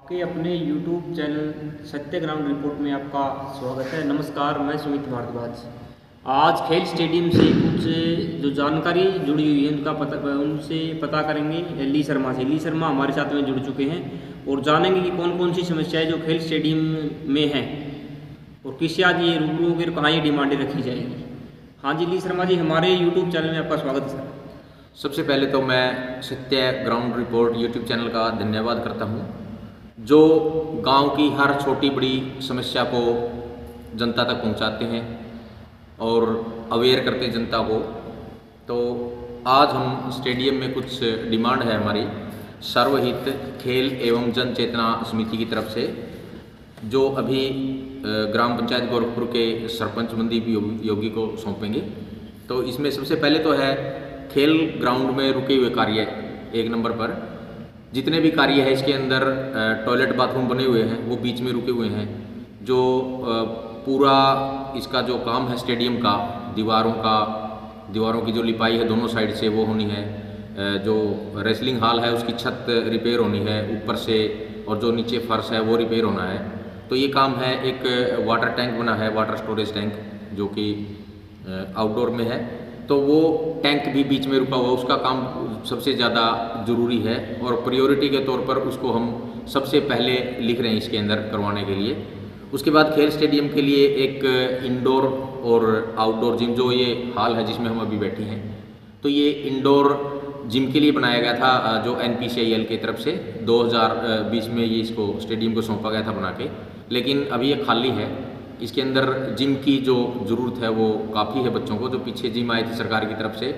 आपके अपने YouTube channel सत्य ग्राउंड रिपोर्ट में आपका स्वागत है। नमस्कार, मैं सुमित भारद्वाज। आज खेल स्टेडियम से कुछ जो जानकारी जुड़ी हुई है उनसे पता करेंगे ली शर्मा से। ली शर्मा हमारे साथ में जुड़ चुके हैं और जानेंगे कि कौन कौन सी समस्याएं जो खेल स्टेडियम में हैं और किससे आज ये रूबरू होकर कहाँ ये डिमांडें रखी जाएगी। हाँ जी ली शर्मा जी, हमारे YouTube चैनल में आपका स्वागत है सर। सबसे पहले तो मैं सत्य ग्राउंड रिपोर्ट यूट्यूब चैनल का धन्यवाद करता हूं, जो गांव की हर छोटी बड़ी समस्या को जनता तक पहुंचाते हैं और अवेयर करते हैं जनता को। तो आज हम स्टेडियम में कुछ डिमांड है हमारी सर्वहित खेल एवं जन चेतना समिति की तरफ से, जो अभी ग्राम पंचायत गोरखपुर के सरपंच मनदीप योगी को सौंपेंगे। तो इसमें सबसे पहले तो है खेल ग्राउंड में रुके हुए कार्य। एक नंबर पर जितने भी कार्य है इसके अंदर टॉयलेट बाथरूम बने हुए हैं वो बीच में रुके हुए हैं। जो पूरा इसका जो काम है स्टेडियम का, दीवारों की जो लिपाई है दोनों साइड से वो होनी है। जो रेसलिंग हॉल है उसकी छत रिपेयर होनी है ऊपर से, और जो नीचे फर्श है वो रिपेयर होना है। तो ये काम है। एक वाटर टैंक बना है, वाटर स्टोरेज टैंक, जो कि आउटडोर में है, तो वो टैंक भी बीच में रुका हुआ, उसका काम सबसे ज़्यादा ज़रूरी है और प्रायोरिटी के तौर पर उसको हम सबसे पहले लिख रहे हैं इसके अंदर करवाने के लिए। उसके बाद खेल स्टेडियम के लिए एक इंडोर और आउटडोर जिम, जो ये हॉल है जिसमें हम अभी बैठे हैं, तो ये इंडोर जिम के लिए बनाया गया था, जो NPCIL की तरफ से 2020 में ये इसको स्टेडियम को सौंपा गया था बना के, लेकिन अभी ये खाली है। इसके अंदर जिम की जो ज़रूरत है वो काफ़ी है बच्चों को। जो पीछे जिम आए थे सरकार की तरफ से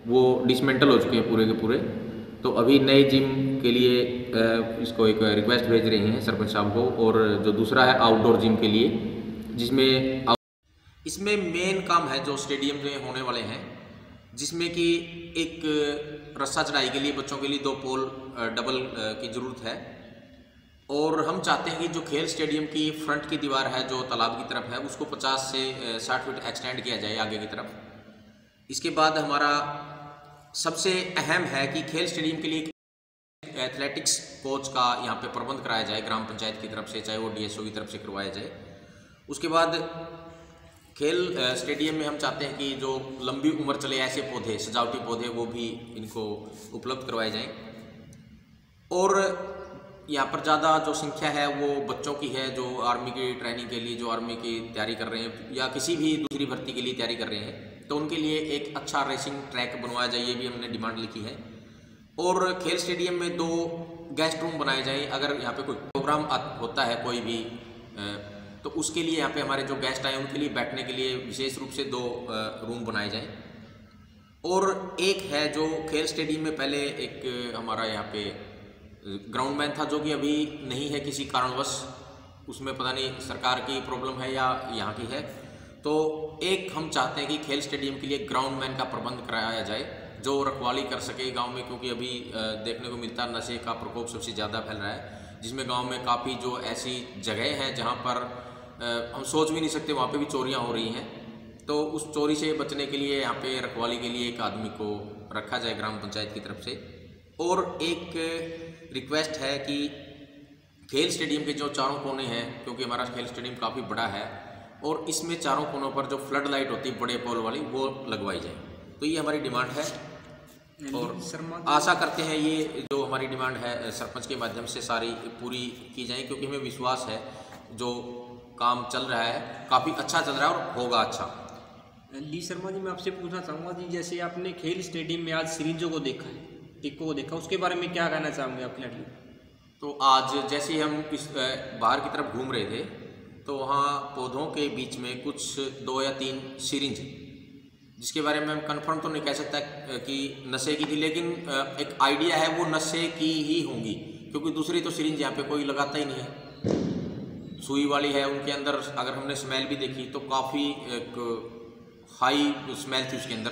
वो डिसमेंटल हो चुके हैं पूरे के पूरे। तो अभी नए जिम के लिए इसको एक रिक्वेस्ट भेज रहे हैं सरपंच साहब को। और जो दूसरा है आउटडोर जिम के लिए, जिसमें इसमें मेन काम है जो स्टेडियम में होने वाले हैं, जिसमें कि एक रस्सा चढ़ाई के लिए बच्चों के लिए 2 पोल डबल की ज़रूरत है। और हम चाहते हैं कि जो खेल स्टेडियम की फ्रंट की दीवार है जो तालाब की तरफ है उसको 50 से 60 फीट एक्सटेंड किया जाए आगे की तरफ। इसके बाद हमारा सबसे अहम है कि खेल स्टेडियम के लिए एथलेटिक्स कोच का यहाँ पे प्रबंध कराया जाए ग्राम पंचायत की तरफ से, चाहे वो DSO की तरफ से करवाया जाए। उसके बाद खेल स्टेडियम में हम चाहते हैं कि जो लंबी उम्र चले ऐसे पौधे, सजावटी पौधे, वो भी इनको उपलब्ध करवाए जाएँ। और यहाँ पर ज़्यादा जो संख्या है वो बच्चों की है जो आर्मी की ट्रेनिंग के लिए, जो आर्मी की तैयारी कर रहे हैं या किसी भी दूसरी भर्ती के लिए तैयारी कर रहे हैं, तो उनके लिए एक अच्छा रेसिंग ट्रैक बनवाया जाए, ये भी हमने डिमांड लिखी है। और खेल स्टेडियम में 2 गेस्ट रूम बनाए जाए। अगर यहाँ पे कोई प्रोग्राम होता है कोई भी, तो उसके लिए यहाँ पे हमारे जो गेस्ट आए उनके लिए बैठने के लिए विशेष रूप से 2 रूम बनाए जाएँ। और एक है जो खेल स्टेडियम में पहले एक हमारा यहाँ पे ग्राउंड मैन था, जो कि अभी नहीं है किसी कारणवश, उसमें पता नहीं सरकार की प्रॉब्लम है या यहाँ की है। तो एक हम चाहते हैं कि खेल स्टेडियम के लिए ग्राउंड मैन का प्रबंध कराया जाए जो रखवाली कर सके गांव में, क्योंकि अभी देखने को मिलता है नशे का प्रकोप सबसे ज़्यादा फैल रहा है, जिसमें गांव में काफ़ी जो ऐसी जगह हैं जहां पर हम सोच भी नहीं सकते वहाँ पे भी चोरियां हो रही हैं। तो उस चोरी से बचने के लिए यहाँ पे रखवाली के लिए एक आदमी को रखा जाए ग्राम पंचायत की तरफ से। और एक रिक्वेस्ट है कि खेल स्टेडियम के जो चारों कोने हैं, क्योंकि हमारा खेल स्टेडियम काफ़ी बड़ा है और इसमें चारों कोनों पर जो फ्लड लाइट होती है बड़े पोल वाली, वो लगवाई जाए। तो ये हमारी डिमांड है और आशा करते हैं ये जो हमारी डिमांड है सरपंच के माध्यम से सारी पूरी की जाए, क्योंकि हमें विश्वास है जो काम चल रहा है काफ़ी अच्छा चल रहा है और होगा अच्छा। ली शर्मा जी, मैं आपसे पूछना चाहूँगा जी, जैसे आपने खेल स्टेडियम में आज सिरिंजों को देखा है, टिक्को को देखा, उसके बारे में क्या कहना चाहोगे आप खिलाड़ी? तो आज जैसे हम इस बाहर की तरफ घूम रहे थे तो वहाँ पौधों के बीच में कुछ 2 या 3 सिरिंज, जिसके बारे में हम कंफर्म तो नहीं कह सकता कि नशे की थी, लेकिन एक आइडिया है वो नशे की ही होंगी, क्योंकि दूसरी तो सिरिंज यहाँ पे कोई लगाता ही नहीं है। सुई वाली है, उनके अंदर अगर हमने स्मेल भी देखी तो काफ़ी एक हाई स्मेल थी उसके अंदर,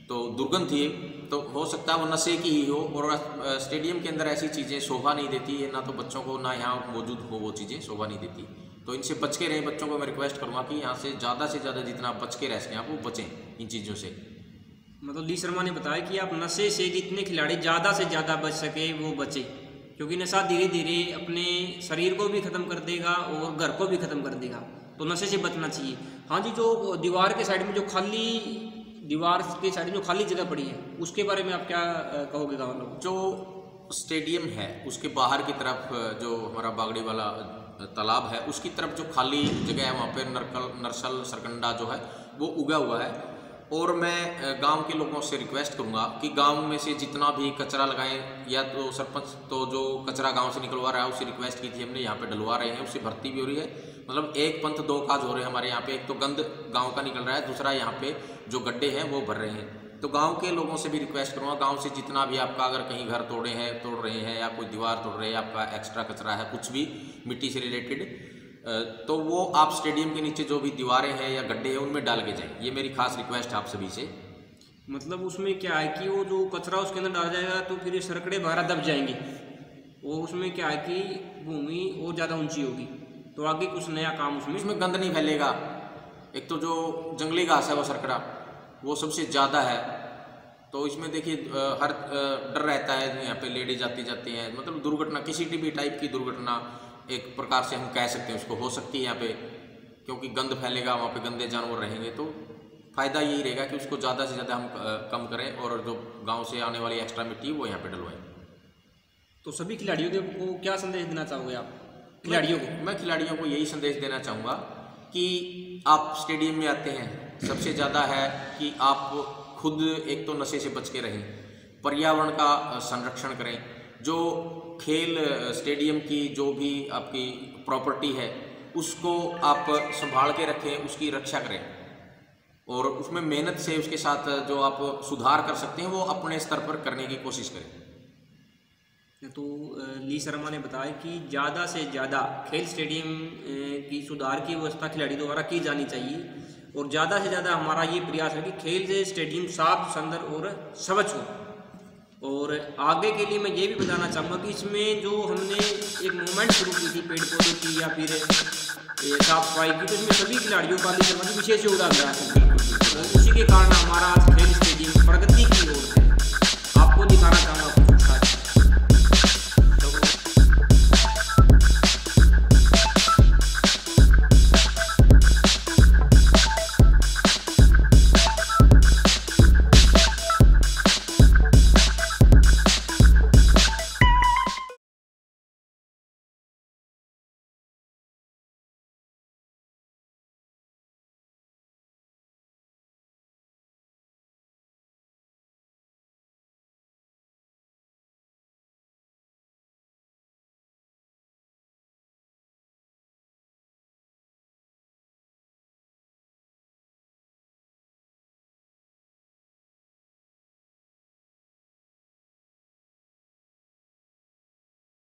तो दुर्गंध थी। तो हो सकता है वो नशे की ही हो। और स्टेडियम के अंदर ऐसी चीज़ें शोभा नहीं देती है, ना तो बच्चों को, ना यहाँ मौजूद हो वो चीज़ें शोभा नहीं देती। तो इनसे बच के रहें। बच्चों को मैं रिक्वेस्ट करूँगा कि यहाँ से ज़्यादा जितना बच के रह सकें आप, वो बचें इन चीज़ों से। मतलब ली शर्मा ने बताया कि आप नशे से जितने खिलाड़ी ज़्यादा से ज़्यादा बच सके वो बचे। क्योंकि नशा धीरे धीरे अपने शरीर को भी ख़त्म कर देगा और घर को भी ख़त्म कर देगा, तो नशे से बचना चाहिए। हाँ जी, जो दीवार के साइड में जो खाली जगह पड़ी है उसके बारे में आप क्या कहोगे गाँव लोग? जो स्टेडियम है उसके बाहर की तरफ जो हमारा बागड़ी वाला तालाब है उसकी तरफ जो खाली जगह है वहाँ पे नरसल सरकंडा जो है वो उगा हुआ है। और मैं गांव के लोगों से रिक्वेस्ट करूंगा कि गांव में से जितना भी कचरा लगाएं, या तो सरपंच तो जो कचरा गांव से निकलवा रहा है उससे रिक्वेस्ट की थी हमने, यहाँ पे डलवा रहे हैं, उससे भर्ती भी हो रही है। मतलब एक पंथ दो काज हो रहे हैं हमारे यहाँ पे, एक तो गंद गाँव का निकल रहा है, दूसरा यहाँ पे जो गड्ढे हैं वो भर रहे हैं। तो गांव के लोगों से भी रिक्वेस्ट करूँगा, गांव से जितना भी आपका अगर कहीं घर तोड़ रहे हैं या कोई दीवार तोड़ रहे हैं, आपका एक्स्ट्रा कचरा है कुछ भी मिट्टी से रिलेटेड, तो वो आप स्टेडियम के नीचे जो भी दीवारें हैं या गड्ढे हैं उनमें डाल के जाएं। ये मेरी खास रिक्वेस्ट है आप सभी से। मतलब उसमें क्या है कि वो जो कचरा उसके अंदर डाला जाएगा तो फिर ये सरकड़े वगैरह दब जाएंगे, और उसमें क्या है कि भूमि और ज़्यादा ऊंची होगी, तो आगे कुछ नया काम उसमें गंद नहीं फैलेगा। एक तो जो जंगली घास है वो सरकड़ा वो सबसे ज़्यादा है, तो इसमें देखिए हर डर रहता है, यहाँ पे लेडीज आती जाती हैं, मतलब दुर्घटना किसी भी टाइप की दुर्घटना एक प्रकार से हम कह सकते हैं उसको हो सकती है यहाँ पे, क्योंकि गंद फैलेगा, वहाँ पे गंदे जानवर रहेंगे। तो फ़ायदा यही रहेगा कि उसको ज़्यादा से ज़्यादा हम कम करें और जो गांव से आने वाली एक्स्ट्रा मिट्टी वो यहाँ पे डलवाएं। तो सभी खिलाड़ियों को क्या संदेश देना चाहोगे आप? खिलाड़ियों को मैं खिलाड़ियों को यही संदेश देना चाहूँगा कि आप स्टेडियम में आते हैं, सबसे ज़्यादा है कि आप खुद एक तो नशे से बच के रहें, पर्यावरण का संरक्षण करें, जो खेल स्टेडियम की जो भी आपकी प्रॉपर्टी है उसको आप संभाल के रखें, उसकी रक्षा करें, और उसमें मेहनत से उसके साथ जो आप सुधार कर सकते हैं वो अपने स्तर पर करने की कोशिश करें। तो ली शर्मा ने बताया कि ज़्यादा से ज़्यादा खेल स्टेडियम की सुधार की व्यवस्था खिलाड़ी द्वारा की जानी चाहिए, और ज़्यादा से ज़्यादा हमारा ये प्रयास है कि खेल से स्टेडियम साफ सुंदर और स्वच्छ हो। और आगे के लिए मैं ये भी बताना चाहूँगा कि इसमें जो हमने एक मूवमेंट शुरू की थी पेड़ पौधे की या फिर साफ सफाई की, तो इसमें सभी खिलाड़ियों का भी विशेष योगदान रहा है, और उसी के कारण हमारा खेल स्टेडियम प्रगति